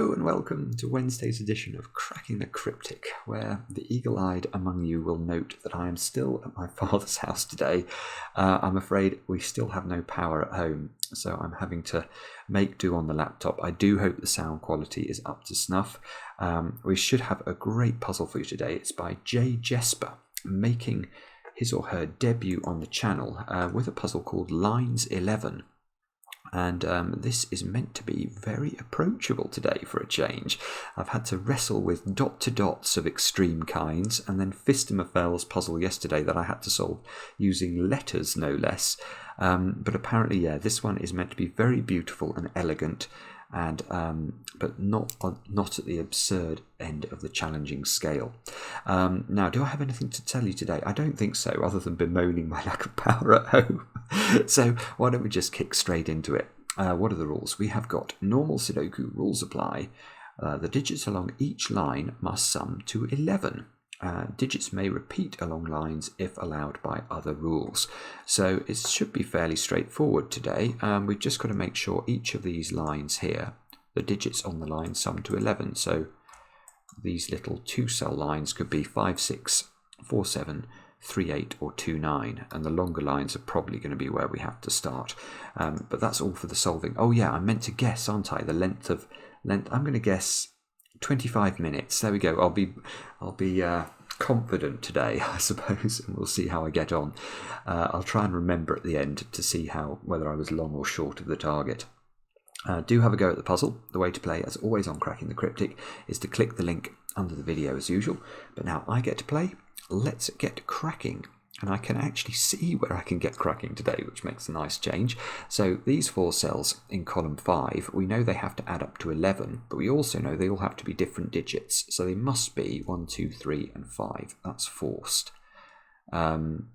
Hello and welcome to Wednesday's edition of Cracking the Cryptic, where the eagle-eyed among you will note that I am still at my father's house today. I'm afraid we still have no power at home, so I'm having to make do on the laptop. I do hope the sound quality is up to snuff. We should have a great puzzle for you today. It's by J. Jesper, making his or her debut on the channel with a puzzle called Lines 11. And this is meant to be very approachable today for a change. I've had to wrestle with dot-to-dots of extreme kinds, and then Phistomefels puzzle yesterday that I had to solve using letters, no less. But apparently, yeah, this one is meant to be very beautiful and elegant, and but not at the absurd end of the challenging scale. Now, do I have anything to tell you today? I don't think so, other than bemoaning my lack of power at home. So why don't we just kick straight into it? What are the rules? We have got normal Sudoku rules apply. The digits along each line must sum to 11. Digits may repeat along lines if allowed by other rules. So it should be fairly straightforward today. We've just got to make sure each of these lines here, the digits on the line sum to 11. So these little 2-cell lines could be 5, 6, 4, 7, 3, 8 or 2, 9, and the longer lines are probably going to be where we have to start. But that's all for the solving. Oh yeah, I meant to guess, aren't I? The length. I'm going to guess 25 minutes. There we go. I'll be confident today, I suppose, and we'll see how I get on. I'll try and remember at the end to see whether I was long or short of the target. Do have a go at the puzzle. The way to play, as always on Cracking the Cryptic, is to click the link under the video as usual. But now I get to play. Let's get cracking. And I can actually see where I can get cracking today, which makes a nice change. So these 4 cells in column 5, we know they have to add up to 11, but we also know they all have to be different digits. So they must be 1, 2, 3, and 5. That's forced. Now,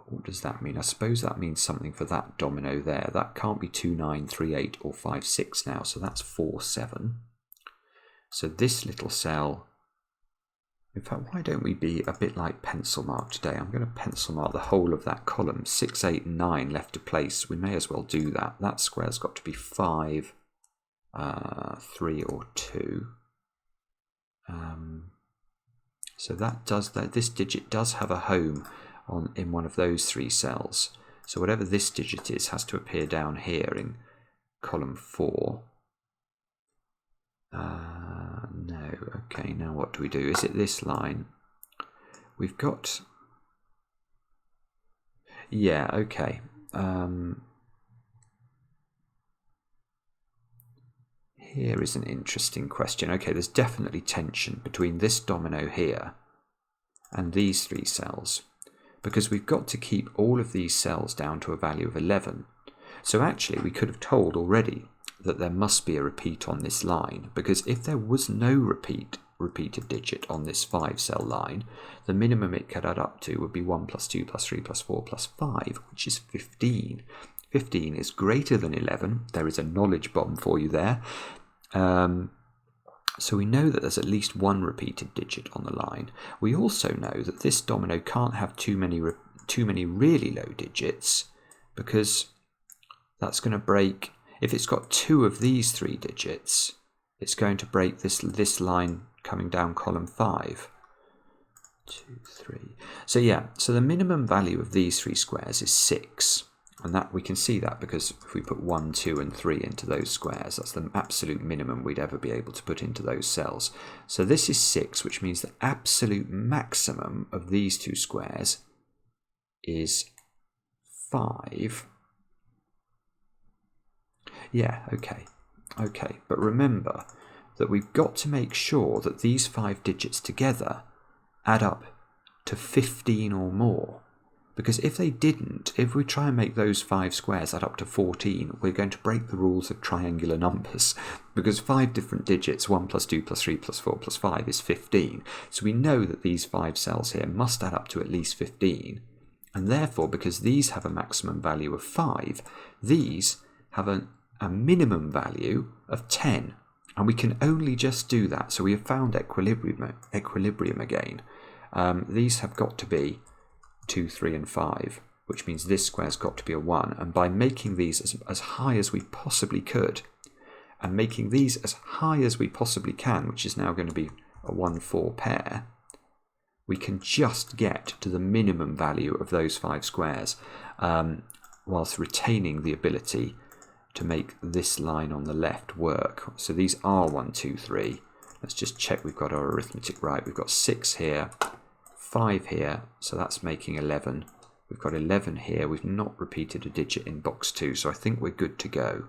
what does that mean? I suppose that means something for that domino there. That can't be 2, 9, 3, 8, or 5, 6 now. So that's 4, 7. So this little cell... In fact, why don't we be a bit like pencil mark today? I'm going to pencil mark the whole of that column. 6, 8, and 9 left to place. We may as well do that. That square's got to be 5, 3, or 2. So this digit does have a home in one of those 3 cells. So whatever this digit is has to appear down here in column 4. No, okay, now what do we do? Is it this line? We've got... Yeah, okay. Here is an interesting question. Okay, there's definitely tension between this domino here and these 3 cells, because we've got to keep all of these cells down to a value of 11. So actually, we could have told already that there must be a repeat on this line, because if there was no repeated digit on this 5-cell line, the minimum it could add up to would be 1 plus 2 plus 3 plus 4 plus 5, which is 15. 15 is greater than 11. There is a knowledge bomb for you there. So we know that there's at least one repeated digit on the line. We also know that this domino can't have too many really low digits, because that's going to break... If it's got 2 of these 3 digits, it's going to break this line coming down column 5. 2, 3. So yeah, so the minimum value of these 3 squares is 6. And that we can see that because if we put 1, 2, and 3 into those squares, that's the absolute minimum we'd ever be able to put into those cells. So this is 6, which means the absolute maximum of these 2 squares is 5. Yeah, okay, but remember that we've got to make sure that these 5 digits together add up to 15 or more, because if they didn't, if we try and make those 5 squares add up to 14, we're going to break the rules of triangular numbers, because 5 different digits, 1 plus 2 plus 3 plus 4 plus 5 is 15, so we know that these 5 cells here must add up to at least 15, and therefore, because these have a maximum value of 5, these have a minimum value of 10, and we can only just do that. So we have found equilibrium again. These have got to be 2, 3, and 5, which means this square's got to be a 1. And by making these as high as we possibly could, and making these as high as we possibly can, which is now going to be a 1-4 pair, we can just get to the minimum value of those 5 squares, whilst retaining the ability to make this line on the left work. So these are 1, 2, 3. Let's just check we've got our arithmetic right. We've got 6 here, 5 here, so that's making 11. We've got 11 here. We've not repeated a digit in box 2, so I think we're good to go.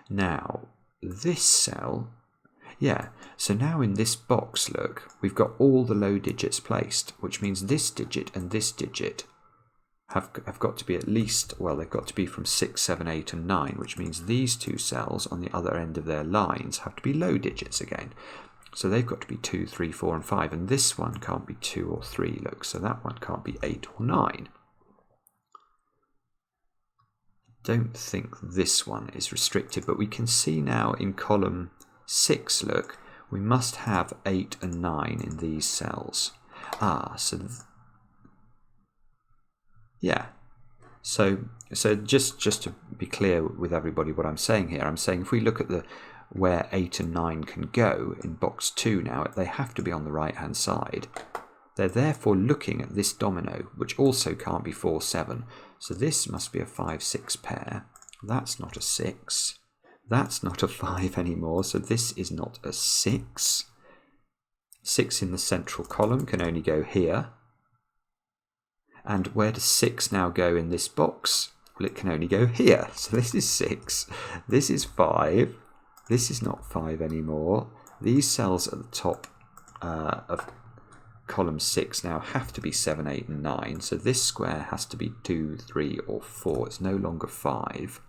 Now, this cell, yeah, so now in this box, look, we've got all the low digits placed, which means this digit and this digit have got to be at least, well, they've got to be from 6, 7, 8 and 9, which means these 2 cells on the other end of their lines have to be low digits again. So they've got to be 2, 3, 4 and 5, and this one can't be 2 or 3, look, so that one can't be 8 or 9. Don't think this one is restricted, but we can see now in column 6, look, we must have 8 and 9 in these cells. Yeah. So just to be clear with everybody what I'm saying here, I'm saying if we look at where 8 and 9 can go in box 2 now, they have to be on the right hand side. They're therefore looking at this domino, which also can't be 4, 7. So this must be a 5, 6 pair. That's not a 6. That's not a 5 anymore, so this is not a 6. 6 in the central column can only go here. And where does 6 now go in this box? Well, it can only go here. So this is 6. This is 5. This is not 5 anymore. These cells at the top of column 6 now have to be 7, 8 and 9. So this square has to be 2, 3 or 4. It's no longer 5.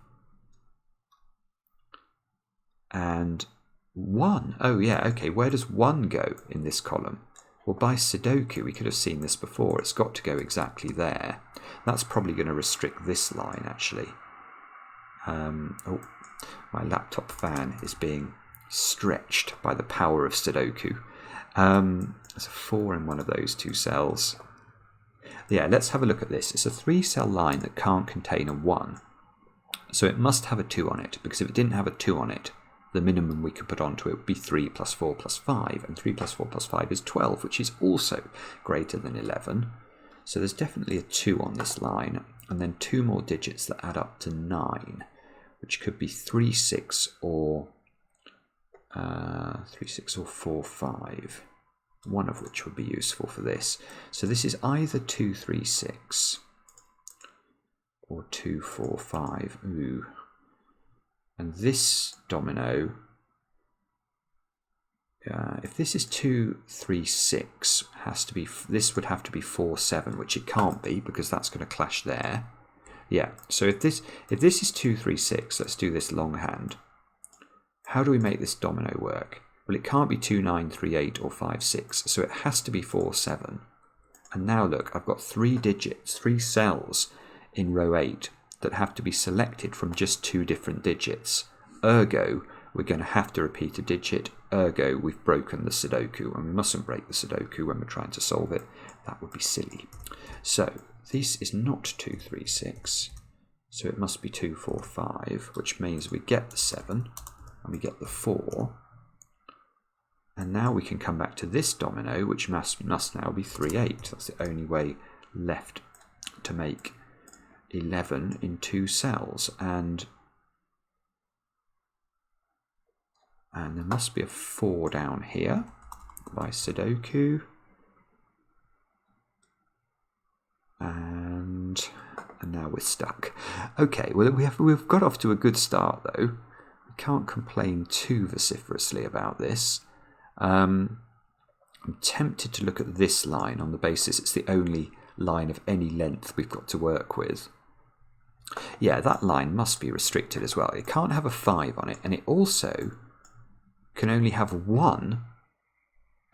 And 1. Oh yeah, okay. Where does 1 go in this column? Well, by Sudoku, we could have seen this before. It's got to go exactly there. That's probably going to restrict this line, actually. Oh, my laptop fan is being stretched by the power of Sudoku. There's a 4 in one of those 2 cells. Yeah, let's have a look at this. It's a 3-cell line that can't contain a 1. So it must have a 2 on it, because if it didn't have a 2 on it, the minimum we could put onto it would be 3 plus 4 plus 5, and 3 plus 4 plus 5 is 12, which is also greater than 11. So there's definitely a 2 on this line, and then 2 more digits that add up to 9, which could be 3, 6 or 4, 5, one of which would be useful for this. So this is either 2, 3, 6 or 2, 4, 5. Ooh. And this domino, if this is 2, 3, 6, has to be, this would have to be 4, 7, which it can't be because that's going to clash there. Yeah, so if this is 2, 3, 6, let's do this longhand. How do we make this domino work? Well, it can't be 2, 9, 3, 8 or 5, 6, so it has to be 4, 7. And now look, I've got 3 digits, 3 cells in row 8 that have to be selected from just 2 different digits. Ergo, we're going to have to repeat a digit. Ergo, we've broken the Sudoku, and we mustn't break the Sudoku when we're trying to solve it. That would be silly. So this is not 2, 3, 6. So it must be 2, 4, 5, which means we get the 7 and we get the 4. And now we can come back to this domino, which must now be 3, 8. That's the only way left to make 11 in 2 cells, and there must be a 4 down here by Sudoku, and now we're stuck. Okay, well we've got off to a good start though. We can't complain too vociferously about this. I'm tempted to look at this line on the basis it's the only line of any length we've got to work with. Yeah, that line must be restricted as well. It can't have a 5 on it, and it also can only have 1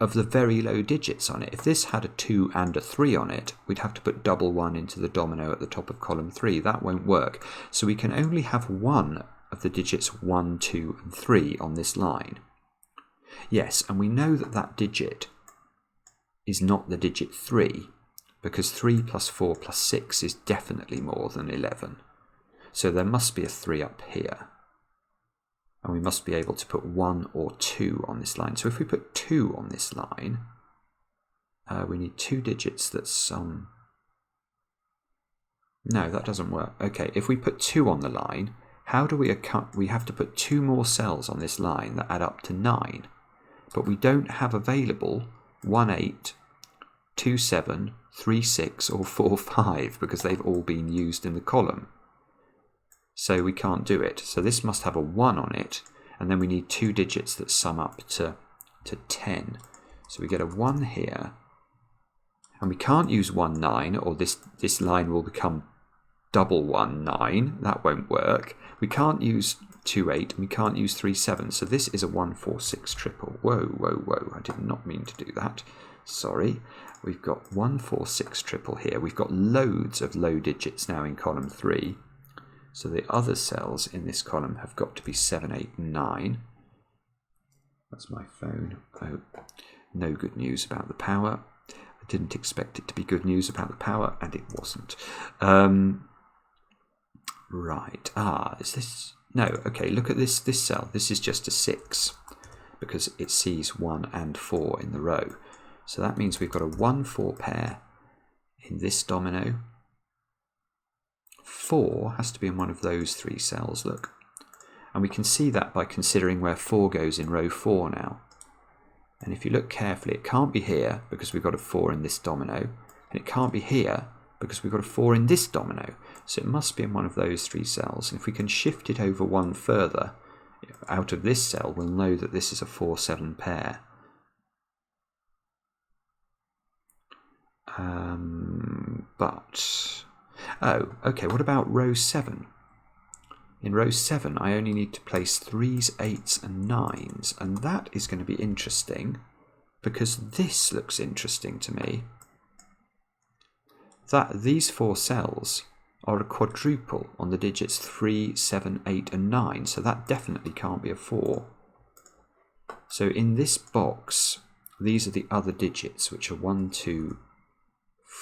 of the very low digits on it. If this had a 2 and a 3 on it, we'd have to put double 1 into the domino at the top of column 3. That won't work. So we can only have 1 of the digits 1, 2 and 3 on this line. Yes, and we know that that digit is not the digit 3, because 3 plus 4 plus 6 is definitely more than 11. So there must be a 3 up here. And we must be able to put 1 or 2 on this line. So if we put 2 on this line, we need 2 digits that sum... No, that doesn't work. Okay, if we put 2 on the line, how do we account? We have to put 2 more cells on this line that add up to 9. But we don't have available 1, 8, 2, 7, 3, 6 or 4, 5 because they've all been used in the column. So we can't do it. So this must have a 1 on it, and then we need 2 digits that sum up to 10. So we get a 1 here, and we can't use 1, 9, or this line will become double 1, 9. That won't work. We can't use 2, 8, and we can't use 3, 7. So this is a 1, 4, 6 triple. Whoa, whoa, whoa. I did not mean to do that. Sorry. We've got 1, 4, 6 triple here. We've got loads of low digits now in column 3. So the other cells in this column have got to be 7, 8, and 9. That's my phone. Oh, no good news about the power. I didn't expect it to be good news about the power, and it wasn't. Right. Is this... No, okay, look at this cell. This is just a 6 because it sees 1 and 4 in the row. So that means we've got a 1, 4 pair in this domino. 4 has to be in one of those 3 cells, look. And we can see that by considering where 4 goes in row 4 now. And if you look carefully, it can't be here because we've got a 4 in this domino. And it can't be here because we've got a 4 in this domino. So it must be in one of those 3 cells. And if we can shift it over 1 further out of this cell, we'll know that this is a 4, 7 pair. Oh, okay, what about row 7? In row 7, I only need to place 3s, 8s, and 9s, and that is going to be interesting because this looks interesting to me. That these 4 cells are a quadruple on the digits 3, 7, 8, and 9, so that definitely can't be a 4. So in this box, these are the other digits, which are 1, 2,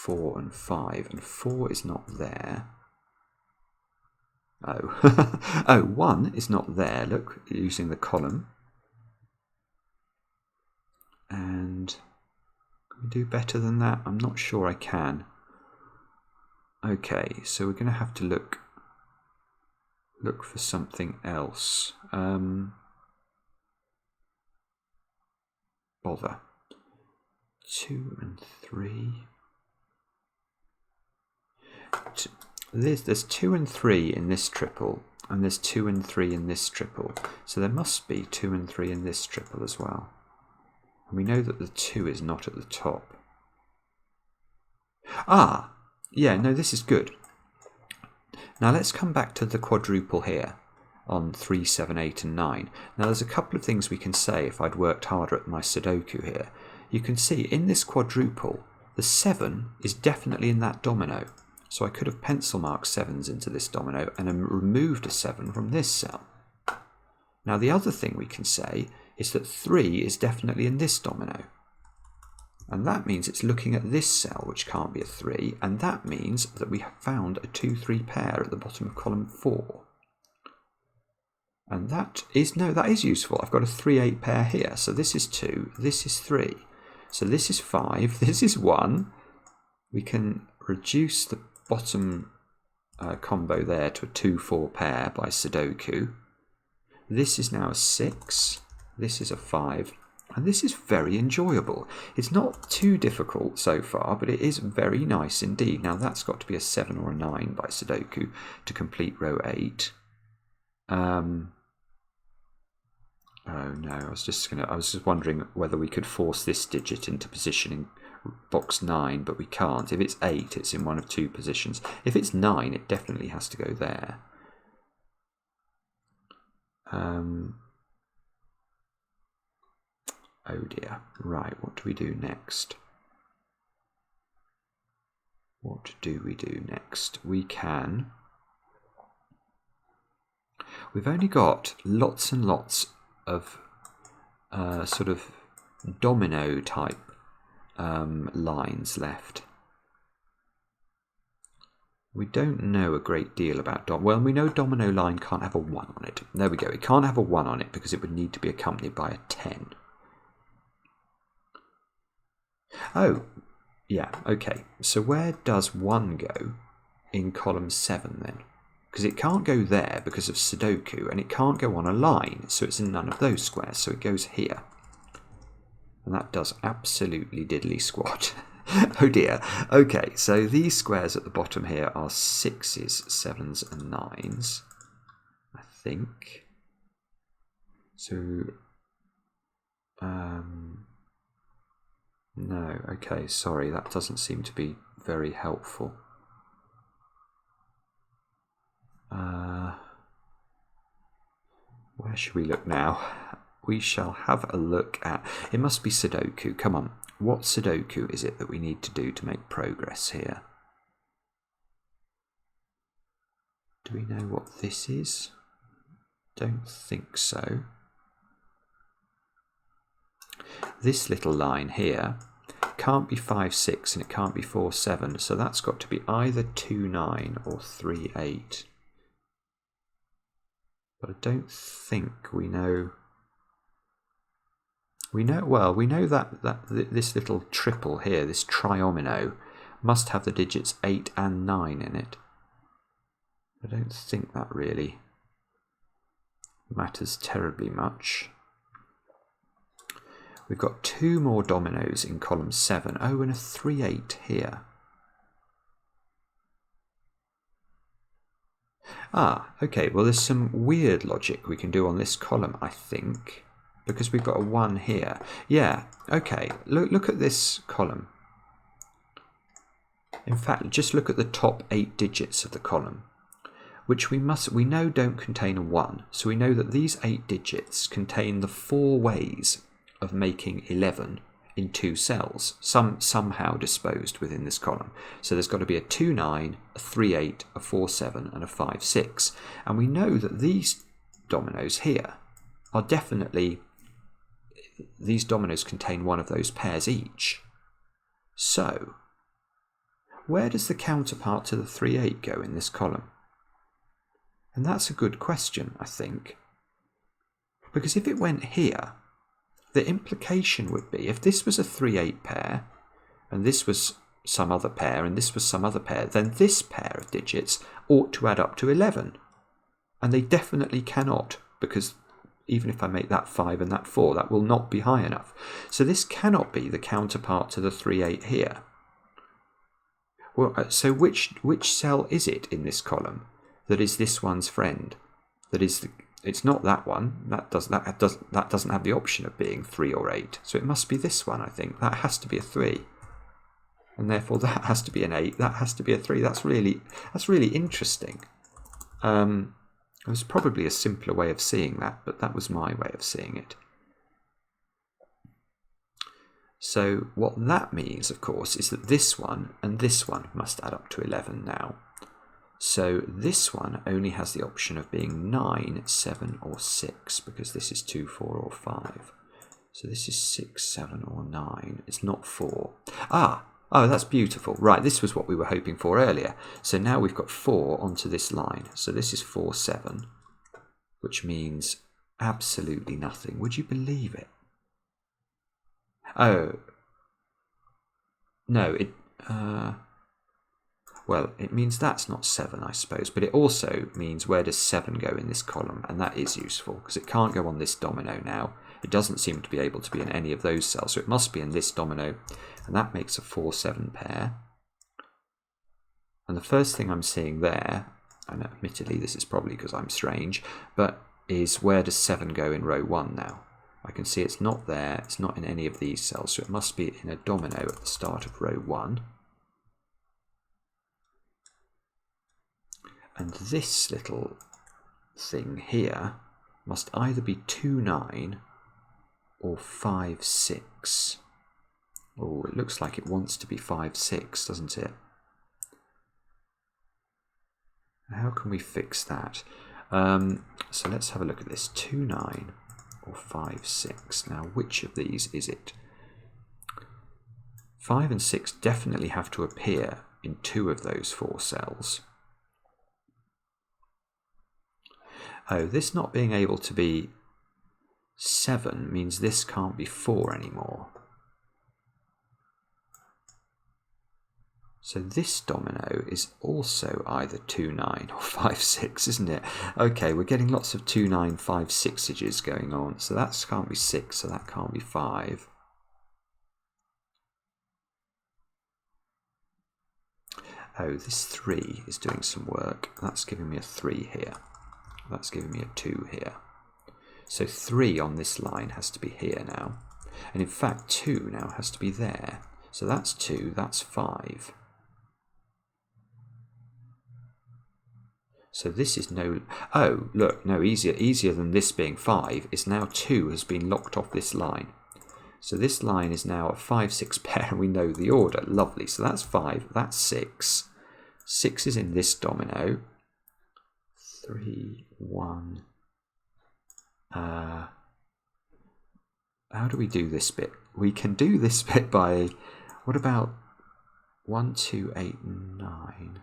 4 and 5, and 4 is not there. Oh, oh, 1 is not there, look, using the column. And can we do better than that? I'm not sure I can. Okay, so we're going to have to look for something else. Bother. 2 and 3. There's 2 and 3 in this triple, and there's 2 and 3 in this triple. So there must be 2 and 3 in this triple as well. And we know that the 2 is not at the top. Ah, yeah, no, this is good. Now let's come back to the quadruple here on 3, 7, 8, and 9. Now there's a couple of things we can say if I'd worked harder at my Sudoku here. You can see in this quadruple, the 7 is definitely in that domino. So I could have pencil marked 7s into this domino and then removed a 7 from this cell. Now the other thing we can say is that 3 is definitely in this domino. And that means it's looking at this cell, which can't be a 3, and that means that we have found a 2, 3 pair at the bottom of column 4. And that is useful. I've got a 3, 8 pair here. So this is 2, this is 3. So this is 5, this is 1. We can reduce the bottom combo there to a 2, 4 pair by Sudoku. This is now a 6, this is a 5, and this is very enjoyable. It's not too difficult so far, but it is very nice indeed. Now that's got to be a 7 or a 9 by Sudoku to complete row 8. Oh no, I was just wondering whether we could force this digit into position in box 9, but we can't. If it's 8, it's in one of 2 positions. If it's 9, it definitely has to go there. Oh dear. Right, what do we do next? What do we do next? We've only got lots and lots of sort of domino type lines left. We don't know a great deal about well, we know domino line can't have a 1 on it. There we go. It can't have a 1 on it because it would need to be accompanied by a 10. Oh, yeah, okay. So where does 1 go in column 7 then? Because it can't go there because of Sudoku, and it can't go on a line, so it's in none of those squares, so it goes here. And that does absolutely diddly squat. Oh dear. Okay, so these squares at the bottom here are 6s, 7s and 9s, I think. So, no, okay, sorry, that doesn't seem to be very helpful. Where should we look now? We shall have a look at... It must be Sudoku. Come on. What Sudoku is it that we need to do to make progress here? Do we know what this is? Don't think so. This little line here can't be 5, 6 and it can't be 4, 7. So that's got to be either 2, 9 or 3, 8. But I don't think we know... We know that this little triple here, this triomino, must have the digits 8 and 9 in it. I don't think that really matters terribly much. We've got 2 more dominoes in column 7. Oh, and a 3, 8 here. Ah, okay, well there's some weird logic we can do on this column, I think. Because we've got a 1 here. Yeah, okay, look at this column. In fact, just look at the top 8 digits of the column, which we know don't contain a 1. So we know that these 8 digits contain the 4 ways of making 11 in 2 cells, somehow disposed within this column. So there's got to be a 2, 9, a 3, 8, a 4, 7, and a 5, 6. And we know that these dominoes here are definitely... These dominoes contain one of those pairs each. So, where does the counterpart to the 3, 8 go in this column? And that's a good question, I think. Because if it went here, the implication would be, if this was a 3, 8 pair, and this was some other pair, and this was some other pair, then this pair of digits ought to add up to 11. And they definitely cannot, because even if I make that 5 and that 4, that will not be high enough. So this cannot be the counterpart to the 3, 8 here. Well, so which cell is it in this column that is this one's friend? That is, it's not that one. That doesn't have the option of being 3 or 8. So it must be this one, I think. That has to be a 3. And therefore that has to be an 8. That has to be a 3. That's really interesting. There's probably a simpler way of seeing that, but that was my way of seeing it. So what that means, of course, is that this one and this one must add up to 11 now. So this one only has the option of being 9, 7 or 6, because this is 2, 4 or 5. So this is 6, 7 or 9. It's not 4. Oh, that's beautiful. Right, this was what we were hoping for earlier. So now we've got 4 onto this line. So this is 4, 7, which means absolutely nothing. Would you believe it? Oh. No, well, it means that's not 7, I suppose. But it also means where does 7 go in this column? And that is useful, because it can't go on this domino now. It doesn't seem to be able to be in any of those cells. So it must be in this domino. And that makes a 4, 7 pair. And the first thing I'm seeing there, and admittedly this is probably because I'm strange, but is where does 7 go in row 1 now? I can see it's not there, it's not in any of these cells, so it must be in a domino at the start of row 1. And this little thing here must either be 2, 9 or 5, 6. Oh, it looks like it wants to be 5, 6, doesn't it? How can we fix that? So let's have a look at this. 2, 9 or 5, 6. Now, which of these is it? 5 and 6 definitely have to appear in 2 of those 4 cells. Oh, this not being able to be 7 means this can't be 4 anymore. So this domino is also either 2, 9 or 5, 6, isn't it? Okay, we're getting lots of 2, 9, 5, 6s going on. So that can't be 6, so that can't be 5. Oh, this 3 is doing some work. That's giving me a 3 here. That's giving me a 2 here. So 3 on this line has to be here now. And in fact, 2 now has to be there. So that's 2, that's 5. So this is no... Oh, look, no, easier than this being 5 is now 2 has been locked off this line. So this line is now a 5, 6 pair, and we know the order. Lovely. So that's 5, that's 6. 6 is in this domino. 3, 1. How do we do this bit? We can do this bit by... What about 1, 2, 8, 9?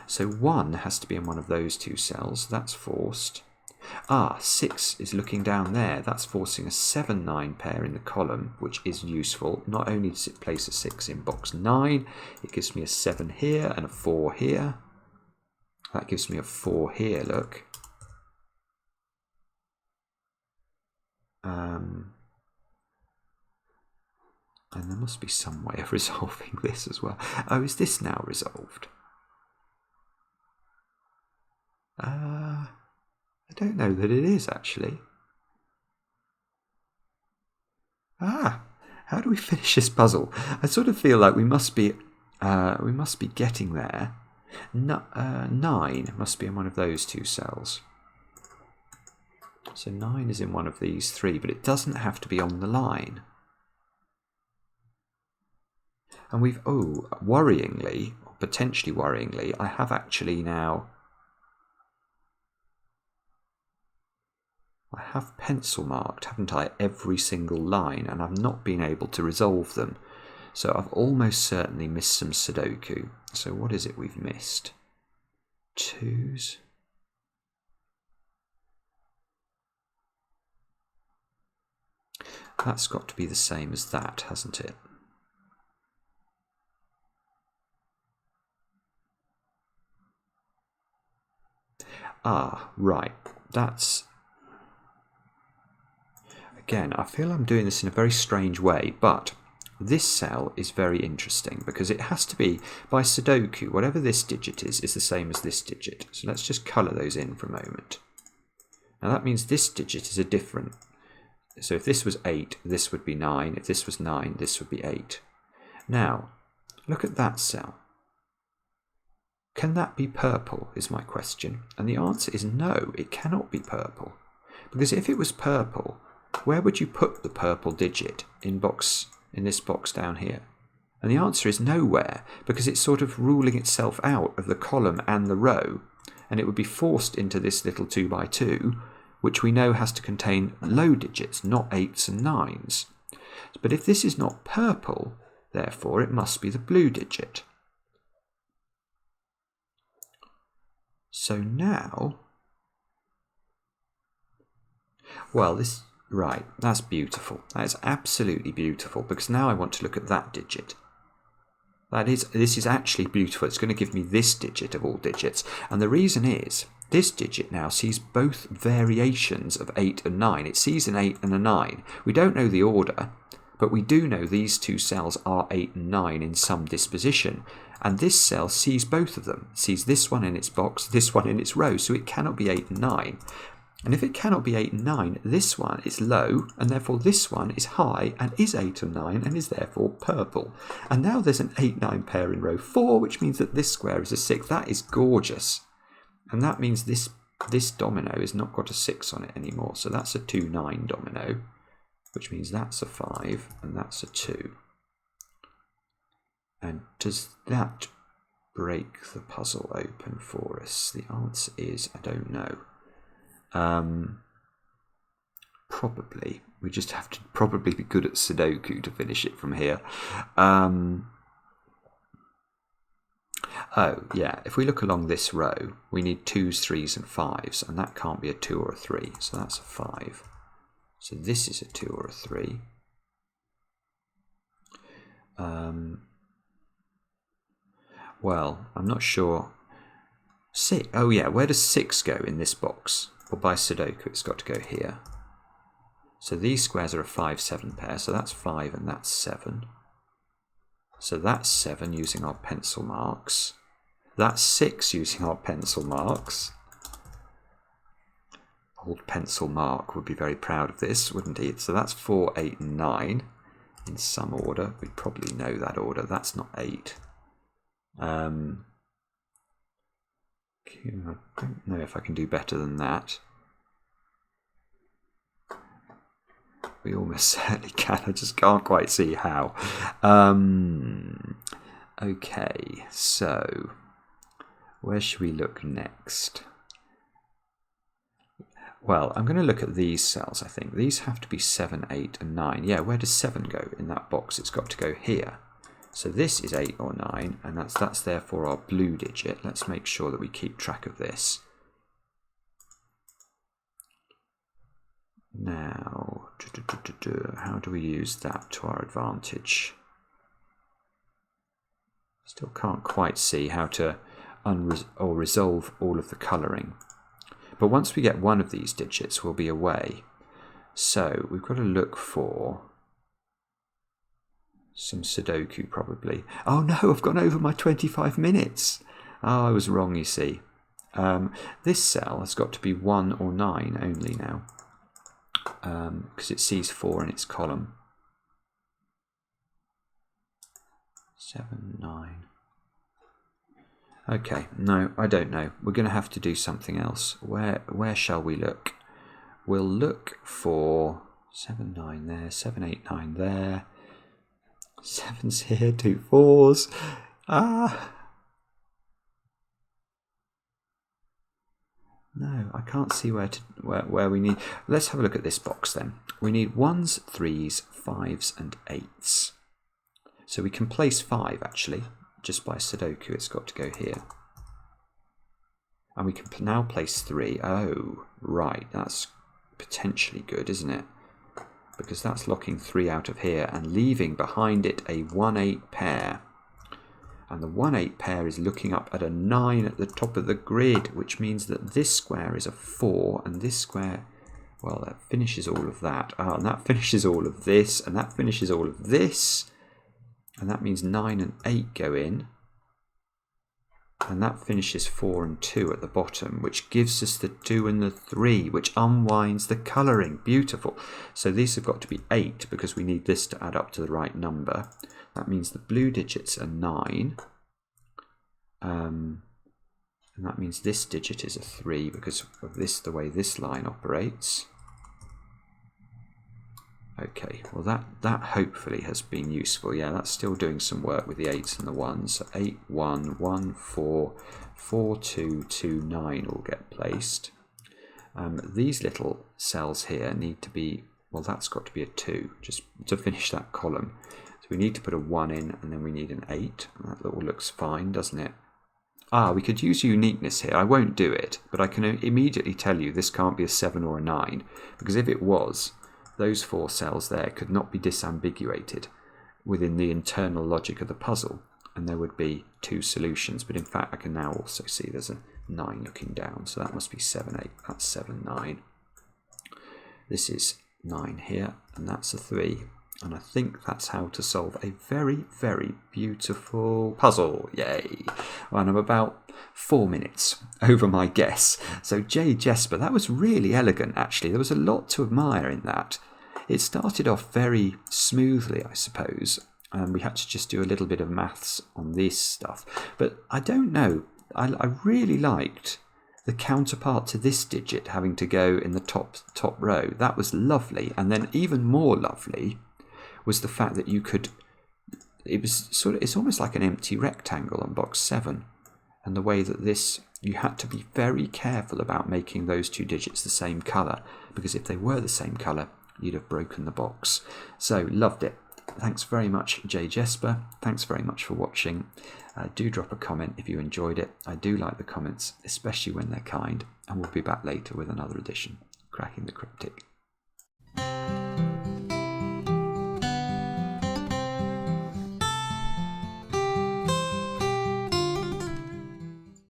So 1 has to be in one of those 2 cells. That's forced. 6 is looking down there. That's forcing a 7, 9 pair in the column, which is useful. Not only does it place a 6 in box 9, it gives me a 7 here and a 4 here. That gives me a 4 here, look. And there must be some way of resolving this as well. Oh, is this now resolved? I don't know that it is, actually. How do we finish this puzzle? I sort of feel like we must be getting there. 9 must be in one of those 2 cells. So 9 is in one of these 3, but it doesn't have to be on the line. And we've, worryingly, or potentially worryingly, I have actually now... I have pencil marked, haven't I, every single line, and I've not been able to resolve them. So I've almost certainly missed some Sudoku. So what is it we've missed? 2s. That's got to be the same as that, hasn't it? Right. That's... Again, I feel I'm doing this in a very strange way, but this cell is very interesting because it has to be, by Sudoku, whatever this digit is the same as this digit. So let's just colour those in for a moment. Now that means this digit is a different... So if this was 8, this would be 9. If this was 9, this would be 8. Now, look at that cell. Can that be purple, is my question. And the answer is no, it cannot be purple. Because if it was purple, where would you put the purple digit in this box down here? And the answer is nowhere, because it's sort of ruling itself out of the column and the row, and it would be forced into this little 2x2, which we know has to contain low digits, not 8s and 9s. But if this is not purple, therefore it must be the blue digit. So now... Well, this... Right, that's beautiful. That is absolutely beautiful, because now I want to look at that digit. This is actually beautiful. It's going to give me this digit of all digits. And the reason is, this digit now sees both variations of 8 and 9. It sees an 8 and a 9. We don't know the order, but we do know these 2 cells are 8 and 9 in some disposition. And this cell sees both of them. It sees this one in its box, this one in its row, so it cannot be 8 and 9. And if it cannot be 8 and 9, this one is low, and therefore this one is high, and is 8 and 9, and is therefore purple. And now there's an 8-9 pair in row 4, which means that this square is a 6. That is gorgeous. And that means this domino has not got a 6 on it anymore. So that's a 2-9 domino, which means that's a 5, and that's a 2. And does that break the puzzle open for us? The answer is, I don't know. Probably. We just have to probably be good at Sudoku to finish it from here. Oh, yeah, if we look along this row, we need 2s, 3s and 5s, and that can't be a 2 or a 3, so that's a 5. So this is a 2 or a 3. Well, I'm not sure. 6. Oh yeah, where does 6 go in this box? Well, by Sudoku, it's got to go here. So these squares are a 5-7 pair, so that's 5 and that's 7. So that's 7 using our pencil marks. That's 6 using our pencil marks. Old pencil mark would be very proud of this, wouldn't he? So that's 4, 8 and 9 in some order. We probably know that order. That's not 8. I don't know if I can do better than that. We almost certainly can. I just can't quite see how. Okay, so where should we look next? Well, I'm going to look at these cells, I think. These have to be 7, 8 and 9. Yeah, where does 7 go in that box? It's got to go here. So this is 8 or 9, and that's therefore our blue digit. Let's make sure that we keep track of this. Now, how do we use that to our advantage? Still can't quite see how to resolve all of the colouring. But once we get one of these digits, we'll be away. So we've got to look for some Sudoku probably. Oh no, I've gone over my 25 minutes. Oh, I was wrong, you see. This cell has got to be 1 or 9 only now. Because it sees 4 in its column. 7, 9. Okay, no, I don't know. We're going to have to do something else. Where shall we look? We'll look for 7, 9 there, 7, 8, 9 there. 7's here, 2 4s. No, I can't see where we need. Let's have a look at this box then. We need 1s, 3s, 5s and 8s. So we can place 5 actually, just by Sudoku. It's got to go here. And we can now place 3. Oh, right, that's potentially good, isn't it? Because that's locking 3 out of here and leaving behind it a 1-8 pair. And the 1-8 pair is looking up at a 9 at the top of the grid, which means that this square is a 4, and this square, well, that finishes all of that. And that finishes all of this, and that finishes all of this. And that means 9 and 8 go in. And that finishes 4 and 2 at the bottom, which gives us the 2 and the 3, which unwinds the colouring. Beautiful. So these have got to be 8 because we need this to add up to the right number. That means the blue digits are 9. And that means this digit is a 3 because of this, the way this line operates. Okay, well that hopefully has been useful. Yeah, that's still doing some work with the 8s and the 1s. So 8, 1, 1, 4, 4, 2, 2, 9 will get placed. These little cells here need to be, well, that's got to be a 2 just to finish that column. So we need to put a 1 in and then we need an 8. And that all looks fine, doesn't it? We could use uniqueness here. I won't do it, but I can immediately tell you this can't be a 7 or a 9 because if it was, those 4 cells there could not be disambiguated within the internal logic of the puzzle, and there would be 2 solutions. But in fact, I can now also see there's a 9 looking down, so that must be 7, 8. That's 7, 9. This is 9 here, and that's a 3. And I think that's how to solve a very, very beautiful puzzle. Yay! And I'm about 4 minutes over my guess. So J. Jesper, that was really elegant, actually. There was a lot to admire in that. It started off very smoothly, I suppose. And we had to just do a little bit of maths on this stuff. But I don't know. I really liked the counterpart to this digit having to go in the top row. That was lovely. And then even more lovely was the fact that you could, it's almost like an empty rectangle on box 7, and the way that this, you had to be very careful about making those 2 digits the same colour, because if they were the same colour, you'd have broken the box. So loved it. Thanks very much, J Jesper. Thanks very much for watching. Do drop a comment if you enjoyed it. I do like the comments, especially when they're kind, and we'll be back later with another edition, Cracking the Cryptic.